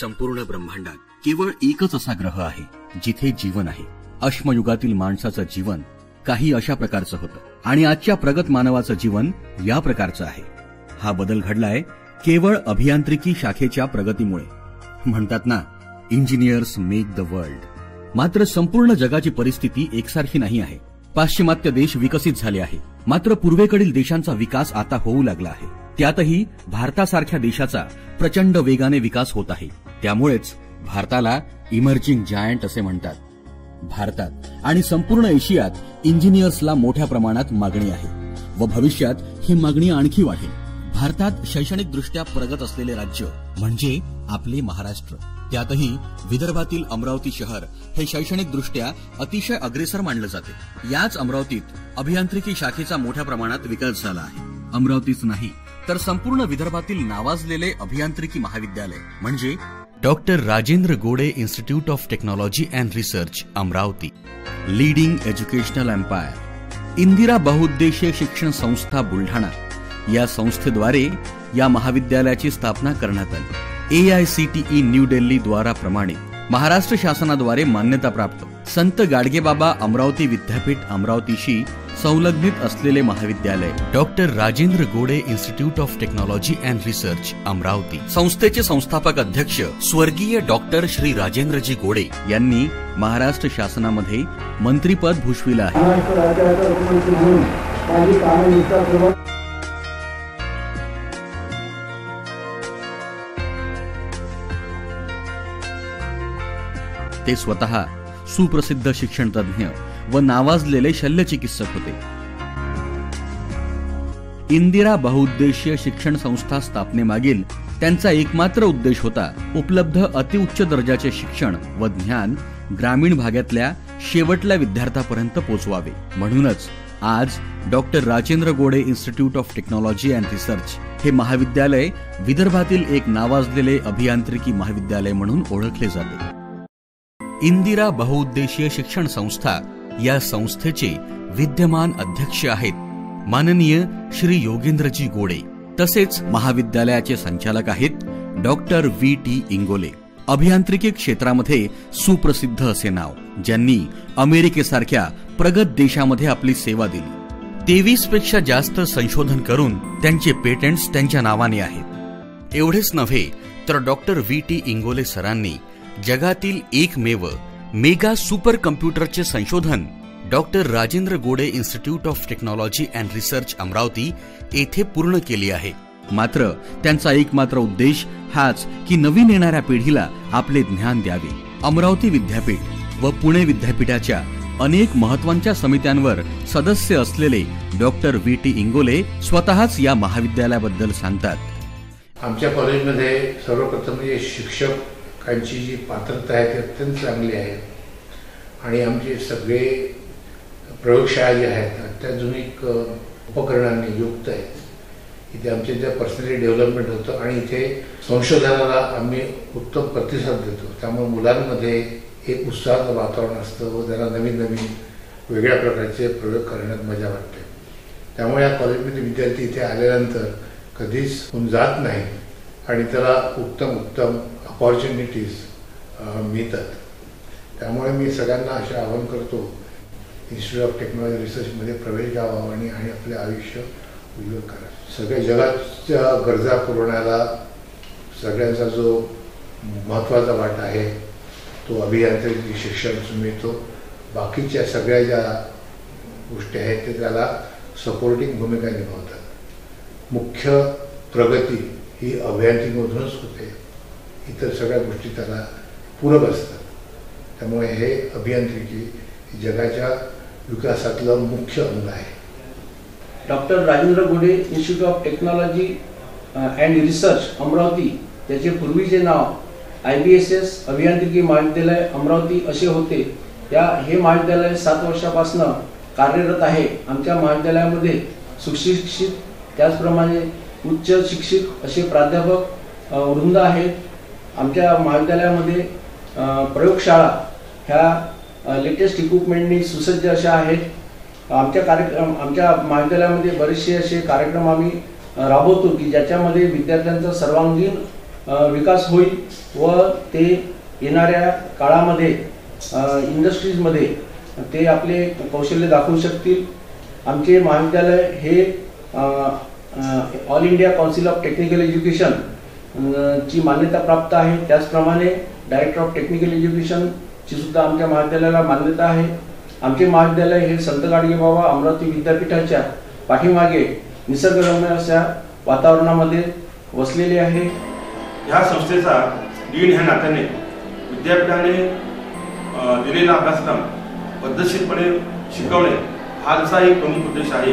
संपूर्ण ब्रह्मांडात केवळ एकच असा ग्रह आहे जिथे जीवन आहे. अश्मयुगातील माणसाचं जीवन काही अशा प्रकारचं होतं आणि आजच्या प्रगत मानवाचं जीवन या प्रकारचं आहे. हा बदल घडलाय केवळ अभियांत्रिकी शाखेच्या प्रगतीमुळे. म्हणतात ना, इंजिनियर्स मेक द वर्ल्ड. मात्र संपूर्ण जगाची परिस्थिती एकसारखी नाही आहे. पाश्चिमात्य देश विकसित झाले आहे, मात्र पूर्वेकडील देशांचा विकास आता होऊ लागला आहे. त्यातही भारतासारख्या देशाचा प्रचंड वेगाने विकास होत आहे. त्यामुळेच भारताला इमर्जिंग जायंट असे म्हणतात. भारतात आणि संपूर्ण एशियात इंजिनियर्सला मोठ्या प्रमाणात मागणी आहे व भविष्यात ही मागणी आणखी वाढेल. भारतात शैक्षणिकदृष्ट्या प्रगत असलेले राज्य म्हणजे आपले महाराष्ट्र. त्यातही विदर्भातील अमरावती शहर हे शैक्षणिकदृष्ट्या अतिशय अग्रेसर मानलं जाते. याच अमरावतीत अभियांत्रिकी शाखेचा मोठ्या प्रमाणात विकास झाला आहे. अमरावतीच नाही तर संपूर्ण विदर्भातील नावाजलेले अभियांत्रिकी महाविद्यालय म्हणजे doctor Rajendra Gode institute of technology and research Amravati, leading educational empire, Indira बहुउद्देशीय शिक्षण संस्था बुलढाणा या संस्थेद्वारे या महाविद्यालयाची स्थापना करण्यात आली. AICTE न्यू दिल्ली द्वारा प्रमाणित, महाराष्ट्र शासनाद्वारे मान्यता प्राप्त, संत गाडगेबाबा अमरावती विद्यापीठ अमरावतीशी संलग्नित असलेले महाविद्यालय doctor Rajendra Gode institute of technology and research Amravati. संस्थेचे संस्थापक अध्यक्ष स्वर्गीय डॉक्टर श्री राजेंद्रजी गोडे यांनी महाराष्ट्र शासनामध्ये मंत्रीपद भूषविलं आहे. ते स्वतः सुप्रसिद्ध शिक्षण तज्ञ व नावाजलेले शल्यचिकित्सक होते. इंदिरा बहुउद्देशीय शिक्षण संस्था स्थापनेमागील त्यांचा एकमात्र उद्देश होता उपलब्ध अतिउच्च दर्जाचे शिक्षण व ज्ञान ग्रामीण भागातल्या शेवटल्या विद्यार्थ्यापर्यंत पोहोचवावे. म्हणूनच आज doctor Rajendra Gode institute of technology and research हे महाविद्यालय विदर्भातील एक नावाजलेले अभियांत्रिकी महाविद्यालय म्हणून ओळखले जाते. इंदिरा बहुउद्देशीय शिक्षण संस्था या संस्थेचे विद्यमान अध्यक्ष आहेत माननीय श्री योगेंद्रजी गोडे. तसेच महाविद्यालयाचे संचालक आहेत डॉक्टर VT इंगोले. अभियांत्रिकी क्षेत्रामध्ये सुप्रसिद्ध असे नाव, ज्यांनी अमेरिकेसारख्या प्रगत देशामध्ये आपली सेवा दिली. 23 पेक्षा जास्त संशोधन करून त्यांचे पेटंट्स त्यांच्या नावाने आहेत. एवढेच नव्हे तर डॉक्टर VT इंगोले सरांनी जगातील एकमेव मेगा सुपर कम्प्युटरचे संशोधन doctor Rajendra Gode institute of technology and research Amravati येथे पूर्ण केली आहे. मात्र त्यांचा एकमात्र उद्देश हाच की नवीन येणाऱ्या पिढीला आपले ज्ञान द्यावे. अमरावती विद्यापीठ व पुणे विद्यापीठाच्या अनेक महत्वाच्या समित्यांवर सदस्य असलेले डॉक्टर VT इंगोले स्वतःच या महाविद्यालयाबद्दल सांगतात. आमच्या कॉलेजमध्ये सर्वप्रथम म्हणजे शिक्षकांची जी पात्रता आहे ती अत्यंत चांगली आहे आणि आमचे सगळे प्रयोगशाळा ज्या आहेत अत्याधुनिक उपकरणांनी युक्त आहेत. इथे आमचे ज्या पर्सनली डेव्हलपमेंट होतं आणि इथे संशोधनाला आम्ही उत्तम प्रतिसाद देतो. त्यामुळे मुलांमध्ये एक उत्साहाचं वातावरण असतं व त्यांना नवीन नवीन वेगळ्या प्रकारचे प्रयोग करण्यात मजा वाटते. त्यामुळे या कॉलेजमध्ये विद्यार्थी इथे आल्यानंतर कधीच जात नाही आणि त्याला उत्तम अपॉर्च्युनिटीज मिळतात. त्यामुळे मी सगळ्यांना असे आवाहन करतो इन्स्टिट्यूट ऑफ टेक्नॉलॉजी रिसर्चमध्ये प्रवेश घ्यावा आणि आपले आयुष्य उज्ज्वल करा. सगळ्या जगाच्या गरजा पुरवण्याला सगळ्यांचा जो महत्त्वाचा वाटा आहे तो अभियांत्रिकी शिक्षण मिळतो. बाकीच्या सगळ्या ज्या गोष्टी आहेत ते त्याला सपोर्टिंग भूमिका निभावतात. मुख्य प्रगती ही अभियांत्रिकीमधूनच होते. इतर सगळ्या गोष्टी त्याला पूरक असतात. त्यामुळे हे अभियांत्रिकी जगाच्या विकासातलं मुख्य अंग आहे. Doctor Rajendra Gode institute of technology and research Amravati, त्याचे पूर्वीचे नाव IBSS अभियांत्रिकी महाविद्यालय अमरावती असे होते. हे महाविद्यालय 7 वर्षापासून कार्यरत आहे. आमच्या महाविद्यालयामध्ये सुशिक्षित त्याचप्रमाणे उच्च शिक्षित असे प्राध्यापक वृंद आहेत. आमच्या महाविद्यालयामध्ये प्रयोगशाळा ह्या लेटेस्ट इक्विपमेंटनी सुसज्ज अशा आहेत. आमच्या महाविद्यालयामध्ये बरेचसे असे कार्यक्रम आम्ही राबवतो की ज्याच्यामध्ये विद्यार्थ्यांचा सर्वांगीण विकास होईल व ते येणाऱ्या काळामध्ये इंडस्ट्रीजमध्ये ते आपले कौशल्य दाखवू शकतील. आमचे महाविद्यालय हे all India council of technical education ची मान्यता प्राप्त आहे. त्याचप्रमाणे डायरेक्टर ऑफ टेक्निकल एज्युकेशन ची सुद्धा आमच्या महाविद्यालयाला मान्यता आहे. आमचे महाविद्यालय हे संत गाडगेबाबा अमरावती विद्यापीठाच्या पाठीमागे निसर्गरम्य अशा वातावरणामध्ये वसलेले आहे. ह्या संस्थेचा डीन ह्या नात्याने विद्यापीठाने दिलेला अभ्यासक्रम पद्धतशीरपणे शिकवणे हा जसा एक प्रमुख उद्देश आहे,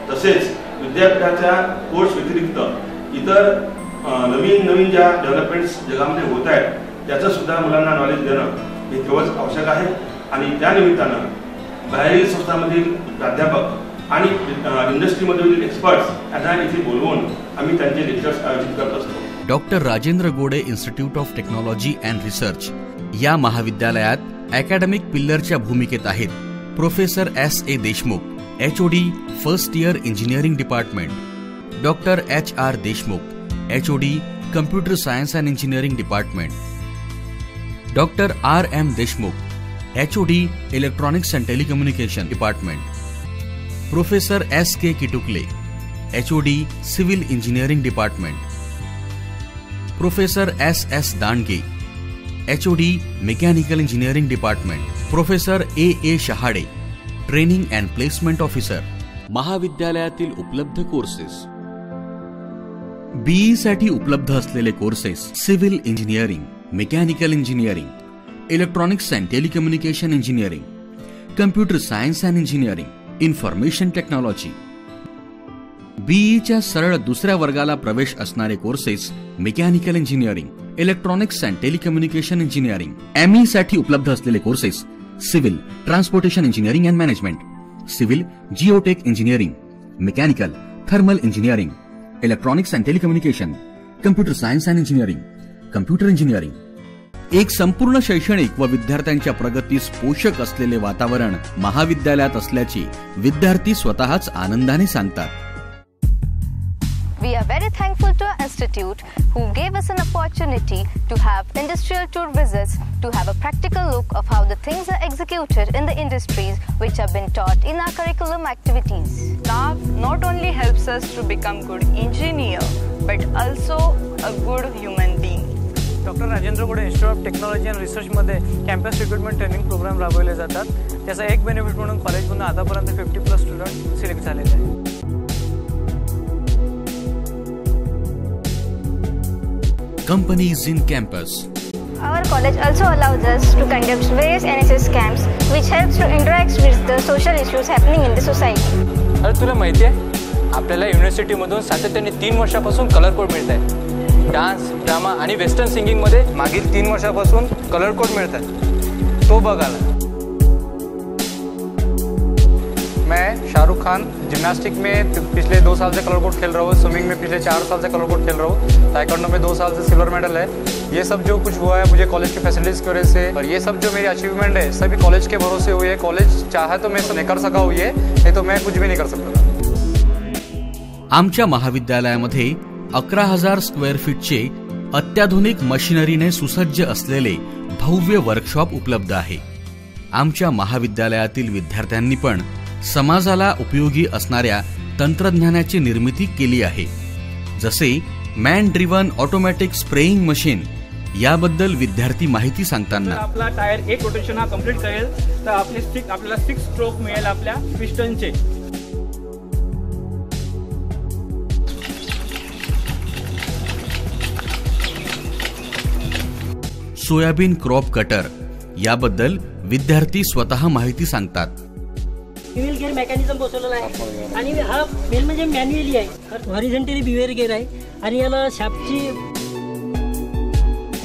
तसेच विद्यापीठाच्या कोर्स व्यतिरिक्त इतर नवीन ज्या डेव्हलपमेंट्स जगामध्ये होत आहेत त्याचं सुद्धा मुलांना नॉलेज देणं हे तेवढंच आवश्यक आहे. आणि त्या निमित्तानं बाहेरील संस्थांमधील प्राध्यापक आणि इंडस्ट्रीमधील एक्सपर्ट्स यांना इथे बोलवून आम्ही त्यांचे लेक्चर्स आयोजित करत असतो. Doctor Rajendra Gode institute of technology and research या महाविद्यालयात अकॅडमिक पिल्लरच्या भूमिकेत आहेत professor S.A. Deshmukh, HOD first year engineering department, doctor H.R. Deshmukh, HOD computer science and engineering department, doctor R.M. Deshmukh, HOD electronics and telecommunication department, professor S.K. Kitukale, HOD civil engineering department, professor S.S. Dandge, HOD mechanical engineering department, professor A.A. Shahade, training and placement officer. महाविद्यालयातील उपलब्ध courses. BE साठी उपलब्ध असलेले courses civil engineering, mechanical engineering, electronics and telecommunication engineering, computer science and engineering, information technology. BEच्या सरळ दुसऱ्या वर्गाला प्रवेश असणारे courses mechanical engineering, electronics and telecommunication engineering. ME साठी उपलब्ध असलेले courses civil transportation engineering and management, civil geotech engineering, mechanical thermal engineering, electronics and telecommunication, computer science and engineering, computer engineering. एक संपूर्ण शैक्षणिक व विद्यार्थ्यांच्या प्रगतीस पोषक असलेले वातावरण महाविद्यालयात असल्याची विद्यार्थी स्वतःच आनंदाने सांगतात. We are very thankful to our institute who gave us an opportunity to have industrial tour visits to have a practical look of how the things are executed in the industries which have been taught in our curriculum activities. Staff not only helps us to become good engineer but also a good human being. Doctor Rajendra Gode institute of technology and रिसर्चमध्ये campus recruitment training programme राबवले जातात. त्याचा एक benefit म्हणून कॉलेजमधून आतापर्यंत 50+ student select झालेले आहेत. Companies in campus. Our college also allows us to conduct various NSS camps which helps to interact with the social issues happening in the society. अरे तुला माहिती आहे आपल्याला युनिव्हर्सिटीमधून सातत्याने 3 वर्षापासून कलर कोड मिळत आहे. डान्स, ड्रामा आणि वेस्टर्न सिंगिंगमध्ये मागील 3 वर्षापासून कलर कोड मिळत आहे. तो बघायला. मैं शाहरुख खान जिम्नास्टिक में पिछले 2 साल से कलर कोड खेल रहा हूँ, स्विमिंग में पिछले 4 साल से कलर कोड खेल रहा हूँ, ताइक्वांडो में 2 साल से सिल्वर मेडल है. ये सब जो कुछ हुआ है मुझे कॉलेज की फैसिलिटीज़ की वजह से, और ये सब जो मेरी अचीवमेंट है सभी कॉलेज के भरोसे हुई है. कॉलेज चाहे तो मैं नहीं कर सका हूँ ये, नहीं तो मैं कुछ भी नहीं कर सकता. आमच्या महाविद्यालयामध्ये 11,000 स्क्वेअर फीटचे अत्याधुनिक मशिनरीने सुसज्ज असलेले भव्य वर्कशॉप उपलब्ध आहे. आमच्या महाविद्यालयातील विद्यार्थ्यांनी पण समाजाला उपयोगी असणाऱ्या तंत्रज्ञानाची निर्मिती केली आहे. जसे man driven automatic spraying machine. याबद्दल विद्यार्थी माहिती सांगताना, आपला टायर 1 रोटेशन हा कंप्लीट करेल तर आपल्याला 6 स्ट्रोक मिळेल आपल्या पिस्टनचे. Soybean crop cutter. याबद्दल विद्यार्थी स्वतः माहिती सांगतात. बिवेल गेअर मेकॅनिझम बसवलेला आहे आणि हा मेन म्हणजे मॅन्युअली आहे. हॉरिझॉन्टली बिवेल गेअर आहे आणि याला शाफ्टची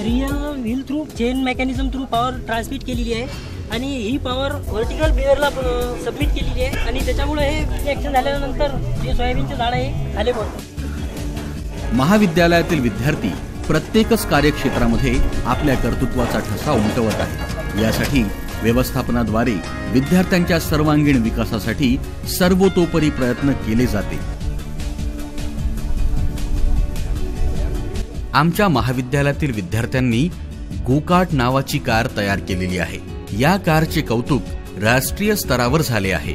rear wheel through chain mechanism through power transmit केलेली आहे आणि ही पॉवर व्हर्टिकल बिवेरला सबमिट केलेली आहे आणि त्याच्यामुळे हे ॲक्शन झाल्यानंतर जे सोयाबीनचे झाड आहे खाली पडतात. महाविद्यालयातील विद्यार्थी प्रत्येकच कार्यक्षेत्रामध्ये आपल्या कर्तृत्वाचा ठसा उमटवत आहे. यासाठी व्यवस्थापनाद्वारे विद्यार्थ्यांच्या सर्वांगीण विकासासाठी सर्वतोपरी प्रयत्न केले जाते. आमच्या महाविद्यालयातील विद्यार्थ्यांनी गोकार्ट नावाची कार तयार केलेली आहे. या कारचे कौतुक राष्ट्रीय स्तरावर झाले आहे.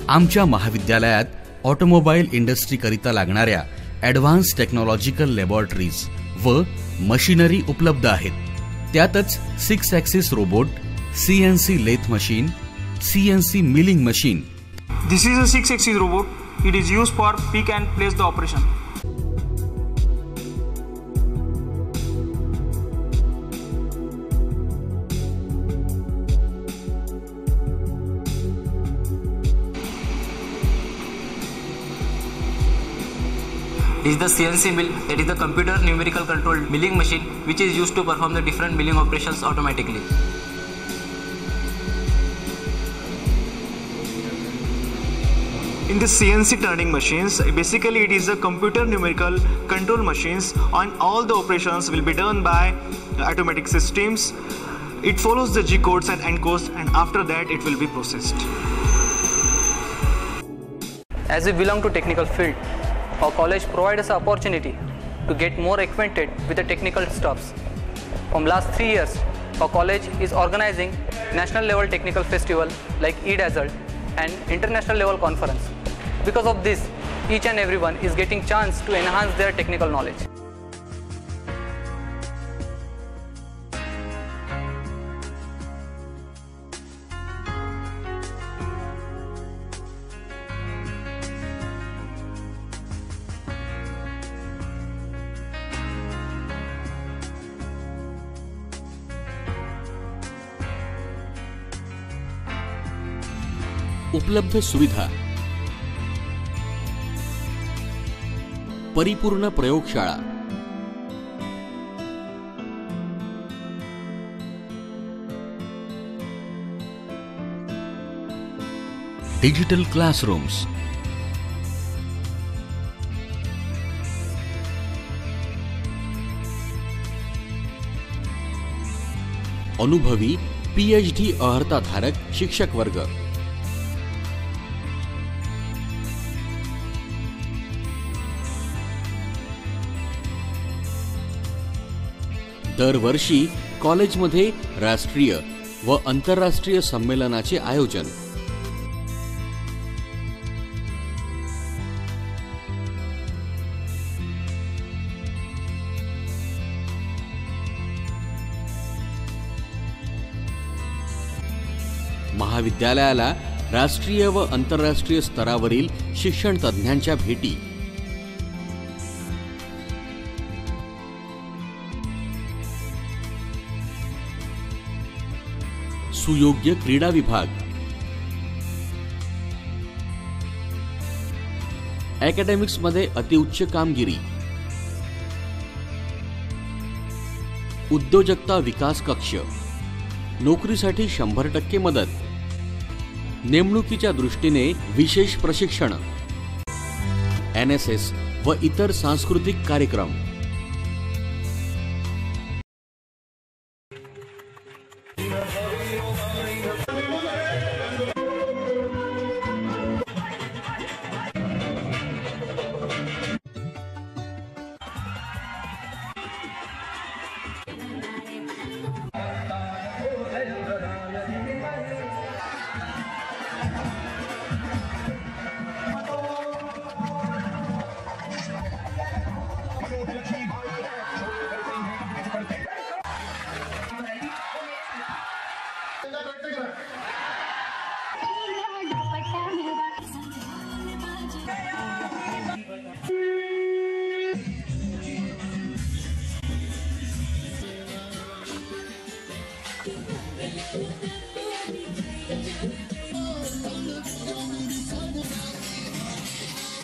आमच्या महाविद्यालयात ऑटोमोबाईल इंडस्ट्री करिता लागणाऱ्या ॲडव्हान्स टेक्नॉलॉजिकल लॅबोरेटरीज व मशिनरी उपलब्ध आहेत. त्यातच 6 axis robot, CNC lathe machine, CNC milling machine. This is a 6 axis robot. It is used for pick and place the operation. Is the CNC mill, that is the computer numerical controlled milling machine, which is used to perform the different milling operations automatically. In the CNC turning machines, basically it is a computer numerical control machines, and all the operations will be done by automatic systems. It follows the G codes and N codes, and after that it will be processed. As we belong to technical field, our college provides us an opportunity to get more acquainted with the technical stuffs. From last 3 years, our college is organizing national level technical festival like eDazzle and international level conference. Because of this, each and everyone is getting chance to enhance their technical knowledge. उपलब्ध सुविधा, परिपूर्ण प्रयोगशाळा, digital classrooms, अनुभवी PhD अर्हताधारक शिक्षक वर्ग, दरवर्षी कॉलेजमध्ये राष्ट्रीय व आंतरराष्ट्रीय संमेलनाचे आयोजन. महाविद्यालयाला राष्ट्रीय व आंतरराष्ट्रीय स्तरावरील शिक्षण तज्ञांच्या भेटी. सुयोग्य क्रीडा विभाग, अकॅडमिक्स मध्ये अतिउच्च कामगिरी, उद्योजकता विकास कक्ष, नोकरीसाठी 100% मदत, नेमणुकीच्या दृष्टीने विशेष प्रशिक्षण, NSS व इतर सांस्कृतिक कार्यक्रम.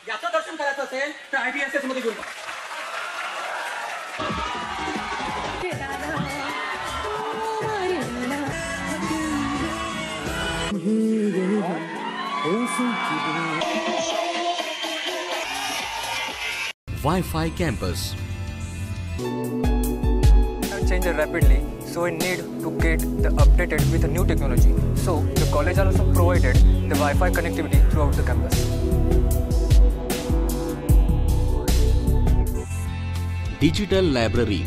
याचं दर्शन करायचं असेल तर ITSS मध्ये घेऊन Wi-Fi campus. Changes rapidly, so we need to get the updated with the new technology. So the college also provided the Wi-Fi connectivity throughout the campus. Digital library,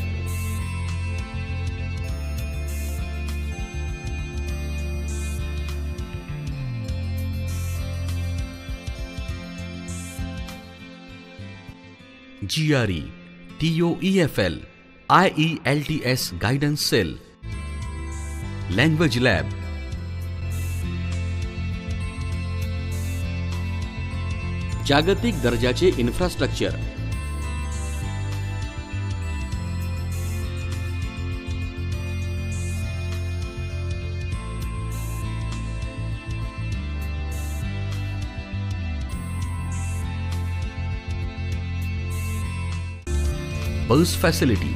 GRE, TOEFL, IELTS guidance cell, language lab, जागतिक दर्जाचे infrastructure, बस facility,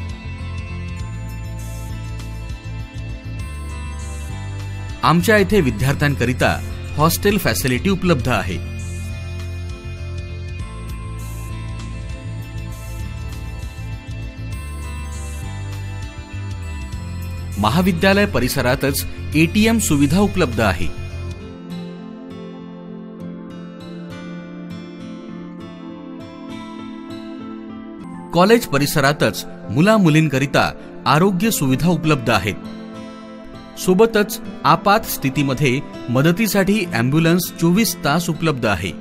आमच्या इथे विद्यार्थ्यांकरिता hostel facility उपलब्ध आहे. महाविद्यालय परिसरातच ATM सुविधा उपलब्ध आहे. कॉलेज परिसरातच मुला-मुलींकरिता आरोग्य सुविधा उपलब्ध आहेत. सोबतच आपात स्थितीमध्ये मदतीसाठी ॲम्ब्युलन्स 24 तास उपलब्ध आहे.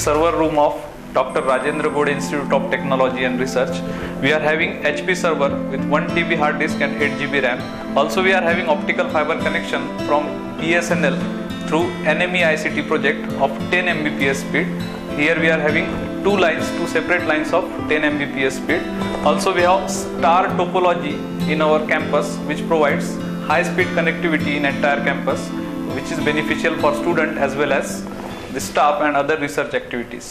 Server room of Dr. Rajendra Gode Institute of Technology and Research. We are having HP server with 1 TB hard disk and 8 GB RAM. Also we are having optical fiber connection from BSNL through NME ICT project of 10 Mbps speed. Here we are having two separate lines of 10 Mbps speed. Also we have star topology in our campus which provides high speed connectivity in entire campus, which is beneficial for student as well as the staff and other research activities.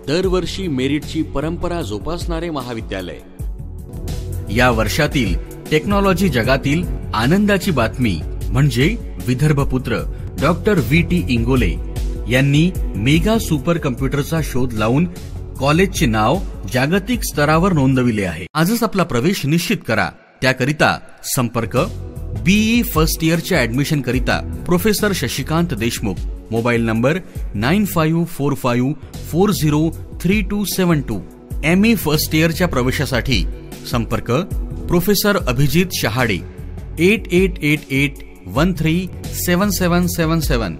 दरवर्षी मेरिटची परंपरा जोपासणारे महाविद्यालय. या वर्षातील technology जगातील आनंदाची बातमी म्हणजे विदर्भपुत्र doctor VT Ingole यांनी मेगा सुपर कम्प्युटरचा शोध लावून कॉलेजचे नाव जागतिक स्तरावर नोंदविले आहे. आजच आपला प्रवेश निश्चित करा. त्याकरिता संपर्क BE फर्स्ट इयरच्या ऍडमिशन करिता professor Shashikant Deshmukh, mobile number 9545403272. ME first इयरच्या प्रवेशासाठी संपर्क professor Abhijit Shahade 8888137777.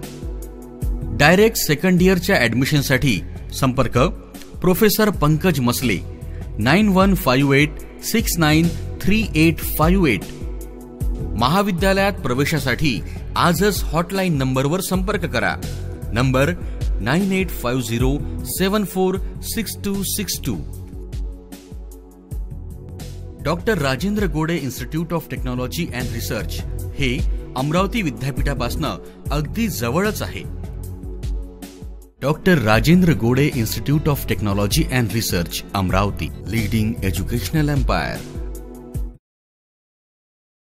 Direct second इयरच्या ऍडमिशनसाठी संपर्क प्रोफेसर पंकज मसले 9158693858. महाविद्यालयात प्रवेशासाठी आजच हॉटलाईन नंबरवर संपर्क करा. Number 9850746262. Doctor Rajendra Gode institute of technology and research हे अमरावती विद्यापीठापासून अगदी जवळच आहे. Doctor Rajendra Gode institute of technology and research, Amravati, leading educational empire.